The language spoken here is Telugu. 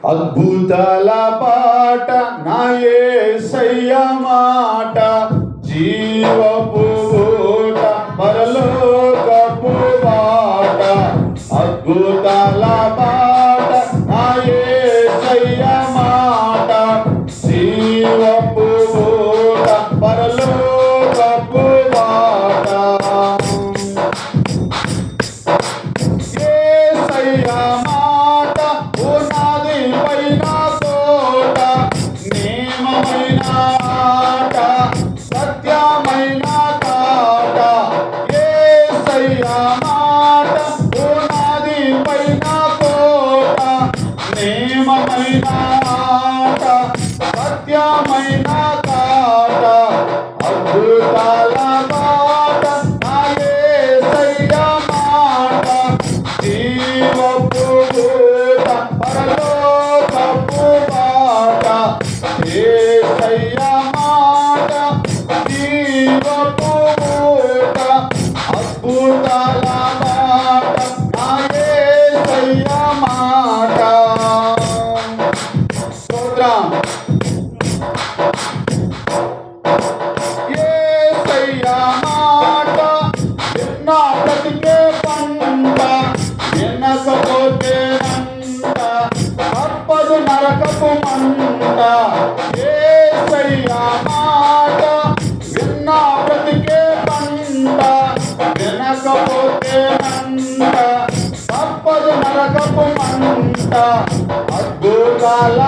అద్భుతాల పాట నా యేసయ్య మాట, జీవపు ఊట పరలోకపు బాట. అద్భుతాల పాట నా యేసయ్య మాట, జీవపు ఊట పరలోకపు బాట. యేసయ్య మాట పునాది పైన తోట, నియమమైన ఆట, సత్యమైన కాట. యేసయ్య మాట పునాది పైన తోట, నియమమైన ఆట, సత్యమైన కాట. అద్భుతాల బాట నా యేసయ్య మాట, జీవపు ఊట పరలోకపు బాట. యేసయ్య మాట, జీవపు ఊట, అద్భుతాల బాట నా యేసయ్య మాట. స్తోత్రం. యేసయ్య మాట విన్నా బ్రతికే పంట, వినకపోతే నంట తప్పదు నరకపు మంట. యేసయ్య మాట విన్నా బ్రతికే పంట, వినకపోతే నంట తప్పదు నరకపు మంట. అద్భుతాల